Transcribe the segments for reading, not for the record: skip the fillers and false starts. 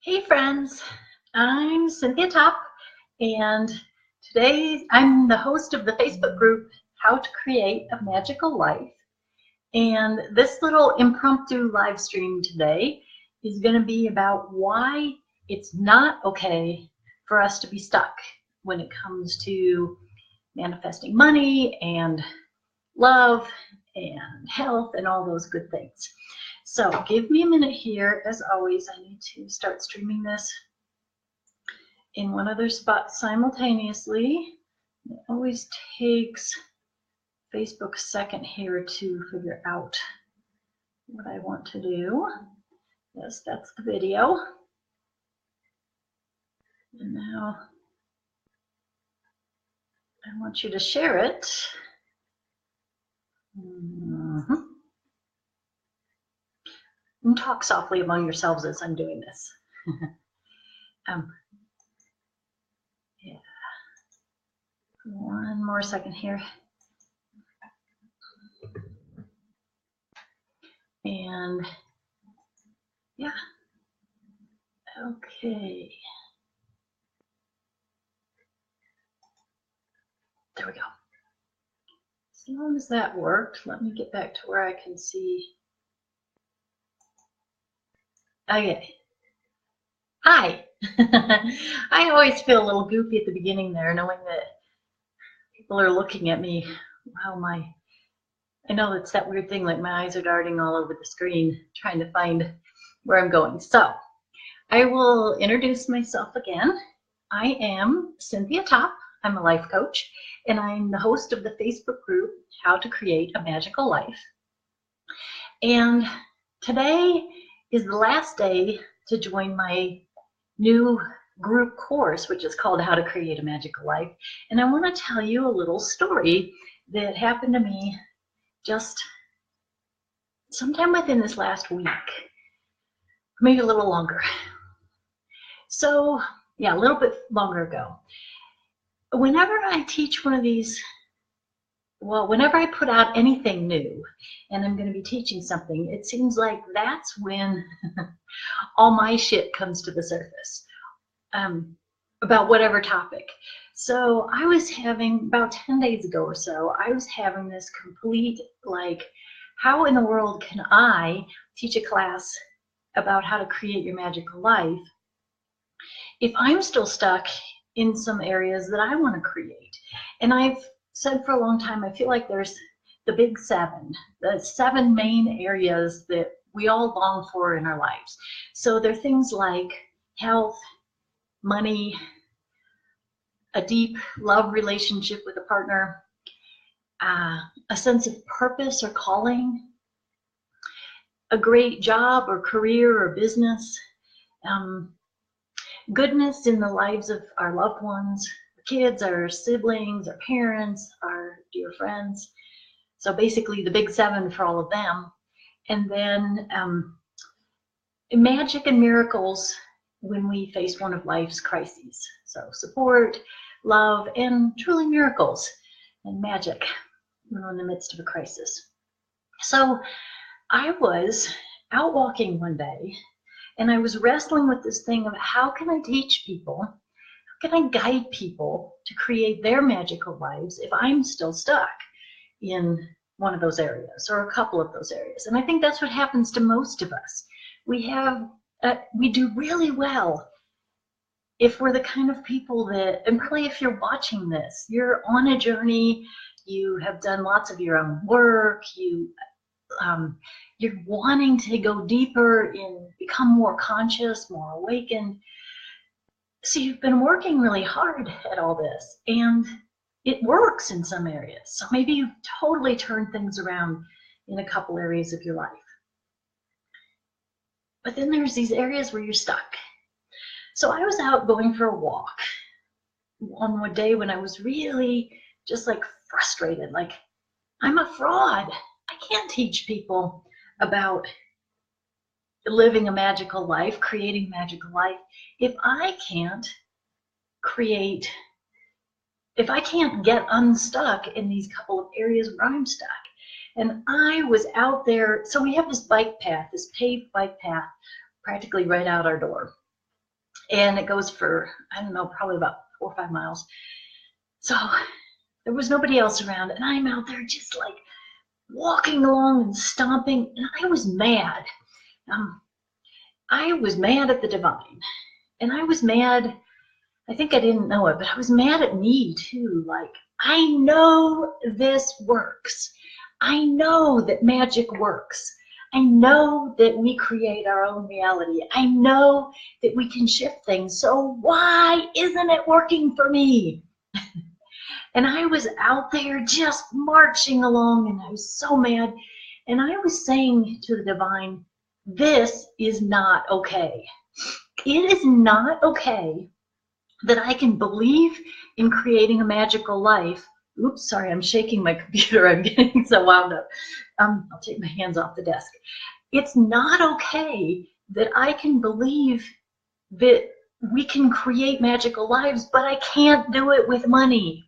Hey friends, I'm Cynthia Top, and today I'm the host of the Facebook group How to Create a Magical Life. And this little impromptu live stream today is going to be about why it's not okay for us to be stuck when it comes to manifesting money and love and health and all those good things. So give me a minute here. As always, I need to start streaming this in one other spot simultaneously. It always takes Facebook a second here to figure out what I want to do. Yes, that's the video. And now I want you to share it. And talk softly among yourselves as I'm doing this. Yeah. One more second here. And yeah. Okay. There we go. As long as that worked, let me get back to where I can see. Okay. Hi. I always feel a little goofy at the beginning there, knowing that people are looking at me. Wow, I know it's that weird thing, like my eyes are darting all over the screen, trying to find where I'm going. So I will introduce myself again. I am Cynthia Top. I'm a life coach, and I'm the host of the Facebook group, How to Create a Magical Life. And today is the last day to join my new group course, which is called How to Create a Magical Life. And I want to tell you a little story that happened to me just sometime within this last week, maybe a little longer. So yeah, a little bit longer ago. Whenever I teach one of these, well, whenever I put out anything new and I'm going to be teaching something, it seems like that's when all my shit comes to the surface. About whatever topic. So I was having, about 10 days ago or so, I was having this complete, like, how in the world can I teach a class about how to create your magical life if I'm still stuck in some areas that I want to create? And I've said for a long time, I feel like there's the big seven, the 7 main areas that we all long for in our lives. So they're things like health, money, a deep love relationship with a partner, a sense of purpose or calling, a great job or career or business, goodness in the lives of our loved ones, our kids, our siblings, our parents, our dear friends. So basically the big 7 for all of them. And then magic and miracles when we face one of life's crises. So support, love, and truly miracles and magic when we're in the midst of a crisis. So I was out walking one day and I was wrestling with this thing of how can I teach people, how can I guide people to create their magical lives if I'm still stuck in one of those areas or a couple of those areas. And I think that's what happens to most of us. We do really well if we're the kind of people that, and probably if you're watching this, you're on a journey, you have done lots of your own work, you're wanting to go deeper and become more conscious, more awakened. So you've been working really hard at all this, and it works in some areas. So maybe you've totally turned things around in a couple areas of your life. But then there's these areas where you're stuck. So I was out going for a walk on one day when I was really just like frustrated, like I'm a fraud. I can't teach people about living a magical life, creating magical life, if I can't get unstuck in these couple of areas where I'm stuck. And I was out there, so we have this bike path, this paved bike path, practically right out our door. And it goes for, I don't know, probably about 4 or 5 miles. So there was nobody else around, and I'm out there just like walking along and stomping, and I was mad. I was mad at the divine, and I was mad. I think I didn't know it, but I was mad at me too. Like, I know this works. I know that magic works. I know that we create our own reality. I know that we can shift things. So why isn't it working for me? And I was out there just marching along, and I was so mad. And I was saying to the divine, this is not okay. It is not okay that I can believe in creating a magical life. Oops, sorry, I'm shaking my computer. I'm getting so wound up. I'll take my hands off the desk. It's not okay that I can believe that we can create magical lives, but I can't do it with money.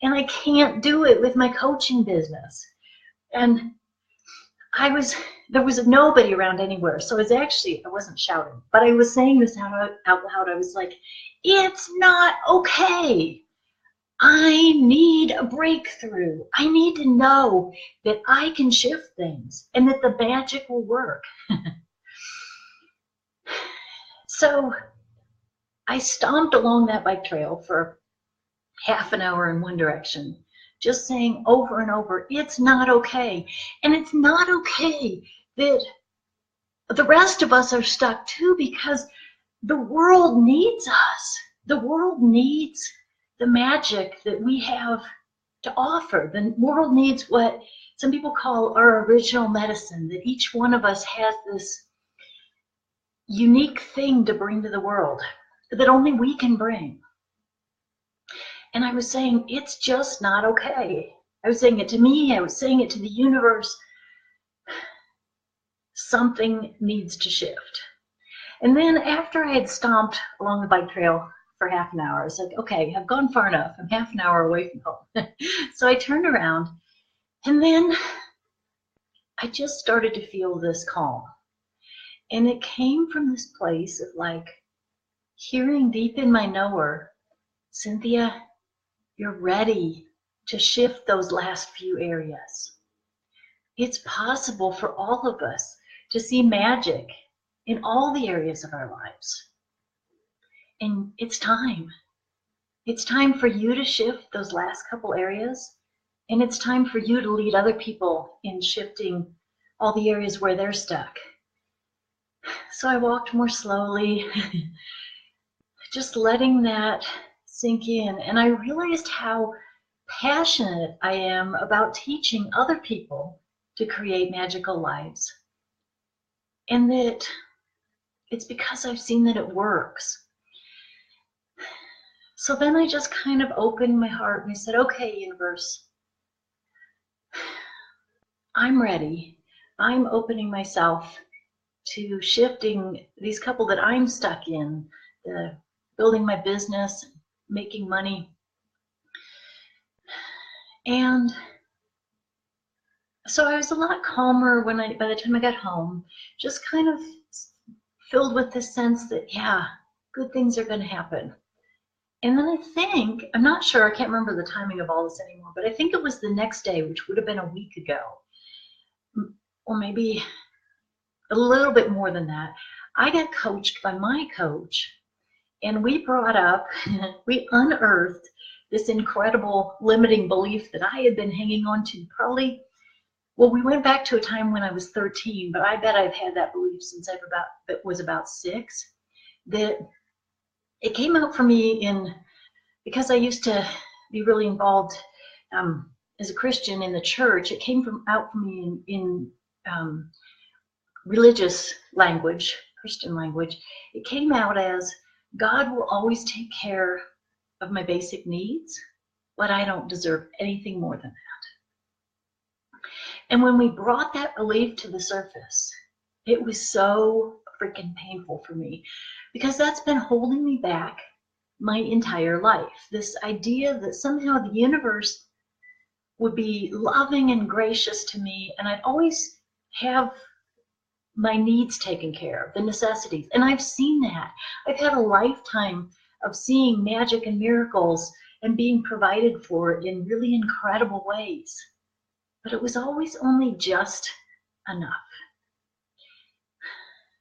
And I can't do it with my coaching business. And there was nobody around anywhere. So I wasn't shouting, but I was saying this out loud. I was like, it's not okay. I need a breakthrough. I need to know that I can shift things and that the magic will work. So I stomped along that bike trail for half an hour in one direction, just saying over and over, it's not okay. And it's not okay that the rest of us are stuck too, because the world needs us. The world needs the magic that we have to offer. The world needs what some people call our original medicine, that each one of us has this unique thing to bring to the world that only we can bring. And I was saying, it's just not okay. I was saying it to me, I was saying it to the universe. Something needs to shift. And then after I had stomped along the bike trail for half an hour, I was like, okay, I've gone far enough. I'm half an hour away from home. So I turned around, and then I just started to feel this calm. And it came from this place of like hearing deep in my knower, Cynthia, you're ready to shift those last few areas. It's possible for all of us to see magic in all the areas of our lives. And it's time. It's time for you to shift those last couple areas. And it's time for you to lead other people in shifting all the areas where they're stuck. So I walked more slowly, just letting that sink in. And I realized how passionate I am about teaching other people to create magical lives. And that it's because I've seen that it works. So then I just kind of opened my heart and I said, okay, universe, I'm ready. I'm opening myself to shifting these couple that I'm stuck in, building my business, making money. And so I was a lot calmer by the time I got home, just kind of filled with this sense that, yeah, good things are going to happen. And then I think, I'm not sure, I can't remember the timing of all this anymore, but I think it was the next day, which would have been a week ago, or maybe a little bit more than that. I got coached by my coach, and we unearthed this incredible limiting belief that I had been hanging on to we went back to a time when I was 13, but I bet I've had that belief since I was about 6, that it came out for me because I used to be really involved as a Christian in the church. It came out for me in religious language, Christian language. It came out as, God will always take care of my basic needs, but I don't deserve anything more than that. And when we brought that belief to the surface, it was so freaking painful for me, because that's been holding me back my entire life. This idea that somehow the universe would be loving and gracious to me, and I'd always have my needs taken care of, the necessities. And I've seen that. I've had a lifetime of seeing magic and miracles and being provided for in really incredible ways. But it was always only just enough.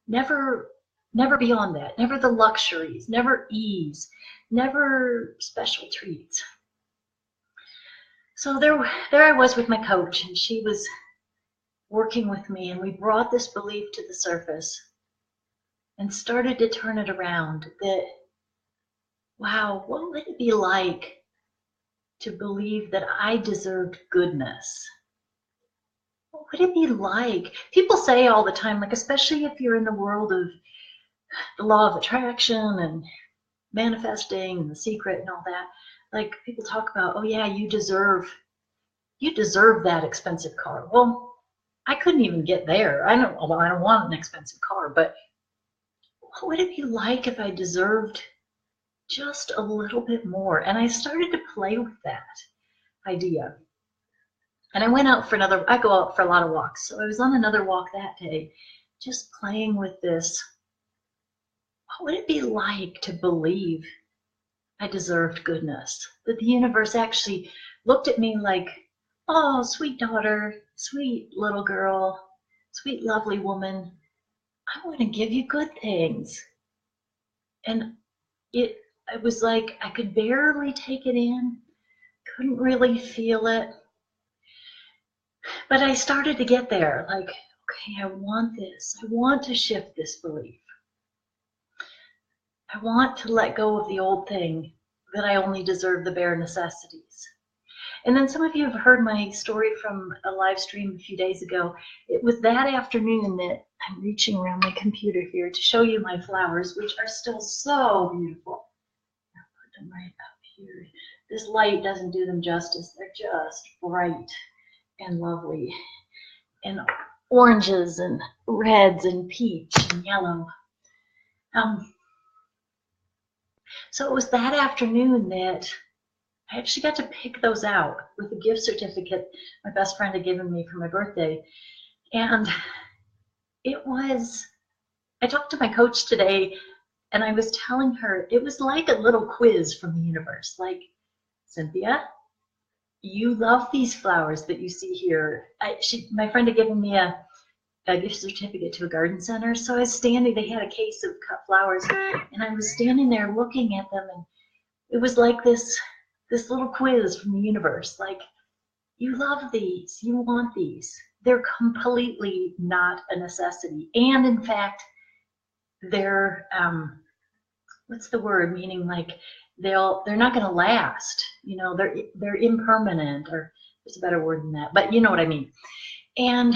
Never beyond that, never the luxuries, never ease, never special treats. So there I was with my coach, and she was working with me, and we brought this belief to the surface and started to turn it around that, wow, what would it be like to believe that I deserved goodness? What would it be like? People say all the time, like, especially if you're in the world of the law of attraction and manifesting and The Secret and all that, like, people talk about, oh yeah, you deserve that expensive car. Well, I couldn't even get there. I don't want an expensive car, but what would it be like if I deserved just a little bit more? And I started to play with that idea. And I went out for I go out for a lot of walks. So I was on another walk that day, just playing with this. What would it be like to believe I deserved goodness? That the universe actually looked at me like, oh, sweet daughter, sweet little girl, sweet lovely woman, I want to give you good things. And it was like I could barely take it in, couldn't really feel it. But I started to get there, like, okay, I want this. I want to shift this belief. I want to let go of the old thing that I only deserve the bare necessities. And then some of you have heard my story from a live stream a few days ago. It was that afternoon that I'm reaching around my computer here to show you my flowers, which are still so beautiful. I'll put them right up here. This light doesn't do them justice. They're just bright and lovely, and oranges and reds and peach and yellow. So it was that afternoon that I actually got to pick those out with a gift certificate my best friend had given me for my birthday. And I talked to my coach today, and I was telling her it was like a little quiz from the universe. Like, Cynthia, you love these flowers that you see here. My friend had given me a gift certificate to a garden center. So I was standing, they had a case of cut flowers, and I was standing there looking at them, and it was like this little quiz from the universe. Like, you love these, you want these. They're completely not a necessity. And in fact, they're, what's the word? Meaning like they're not going to last. You know, they're impermanent, or there's a better word than that, but you know what I mean. And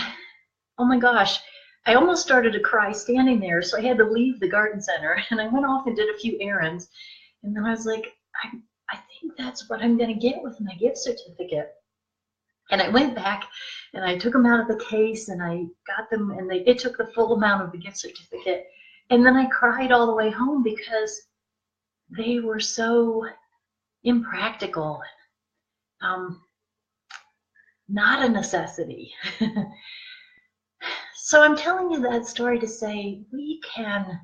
oh my gosh, I almost started to cry standing there. So I had to leave the garden center, and I went off and did a few errands. And then I was like, I think that's what I'm going to get with my gift certificate. And I went back and I took them out of the case, and I got them, and it took the full amount of the gift certificate. And then I cried all the way home because they were so impractical, not a necessity. So I'm telling you that story to say we can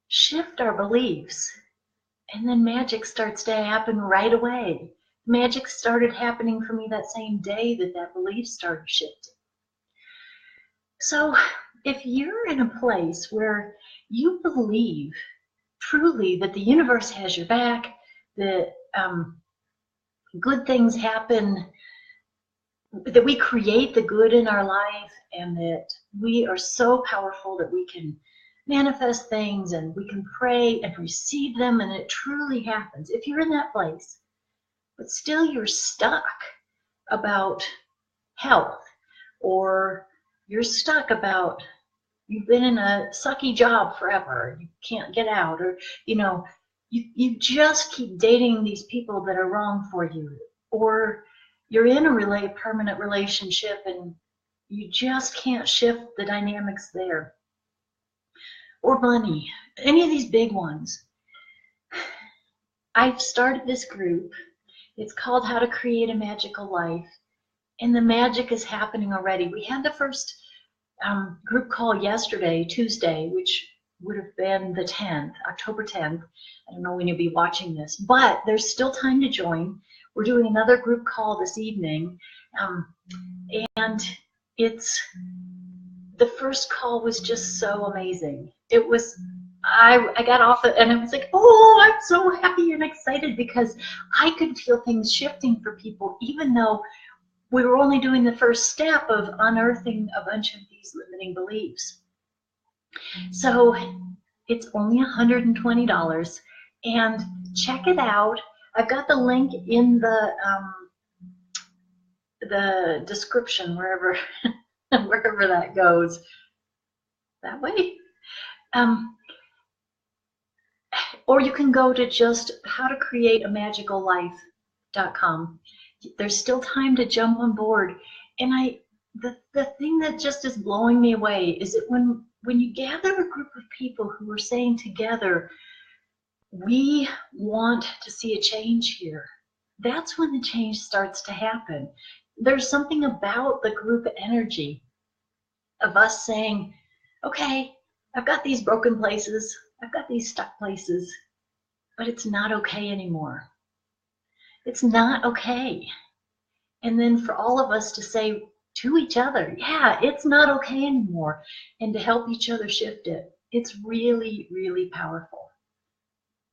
shift our beliefs, and then magic starts to happen right away. Magic started happening for me that same day that belief started shifting. So if you're in a place where you believe truly that the universe has your back, that good things happen, that we create the good in our life, and that we are so powerful that we can manifest things, and we can pray and receive them, and it truly happens. If you're in that place, but still you're stuck about health, or you're stuck about you've been in a sucky job forever, you can't get out, or you just keep dating these people that are wrong for you, or you're in a permanent relationship and you just can't shift the dynamics there, or money, any of these big ones. I've started this group. It's called How to Create a Magical Life, and the magic is happening already. We had the first group call yesterday, Tuesday, which would have been the 10th, October 10th. I don't know when you'll be watching this, but there's still time to join. We're doing another group call this evening, and it's the first call was just so amazing. It was, I got off it and I was like, oh, I'm so happy and excited because I could feel things shifting for people, even though we were only doing the first step of unearthing a bunch of these limiting beliefs. So it's only $120, and check it out. I've got the link in the description, wherever wherever that goes. That way. Or you can go to just howtocreateamagicallife.com. There's still time to jump on board. And the thing that just is blowing me away is that when you gather a group of people who are saying together, we want to see a change here, that's when the change starts to happen. There's something about the group energy of us saying, okay, I've got these broken places, I've got these stuck places, but it's not okay anymore. It's not okay. And then for all of us to say to each other, yeah, it's not okay anymore, and to help each other shift it. It's really, really powerful.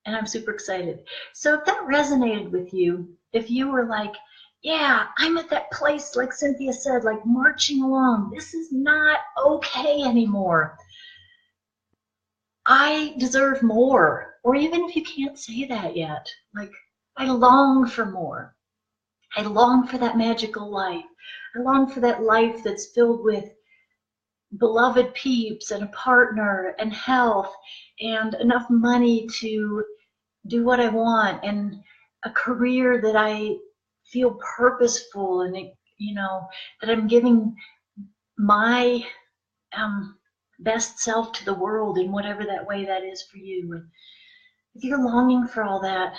And I'm super excited. So if that resonated with you, if you were like, yeah, I'm at that place, like Cynthia said, like marching along, this is not okay anymore, I deserve more. Or even if you can't say that yet, like, I long for more. I long for that magical life. I long for that life that's filled with beloved peeps and a partner and health and enough money to do what I want, and a career that I feel purposeful, and you know, that I'm giving my best self to the world in whatever that way that is for you. And if you're longing for all that,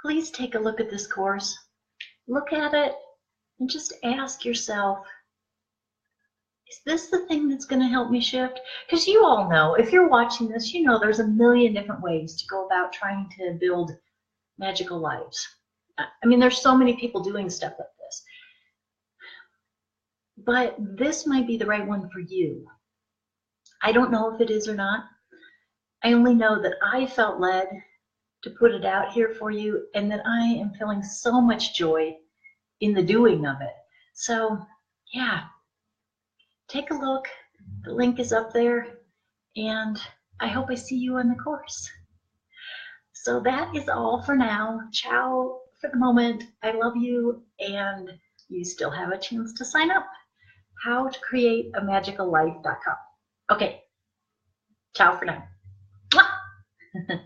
please take a look at this course. Look at it and just ask yourself, is this the thing that's going to help me shift? Because you all know, if you're watching this, you know there's a million different ways to go about trying to build magical lives. I mean, there's so many people doing stuff like this. But this might be the right one for you. I don't know if it is or not. I only know that I felt led to put it out here for you, and that I am feeling so much joy in the doing of it. So, yeah, take a look. The link is up there, and I hope I see you on the course. So that is all for now. Ciao for the moment. I love you, and you still have a chance to sign up. howtocreateamagicallife.com. Okay, ciao for now. Mwah!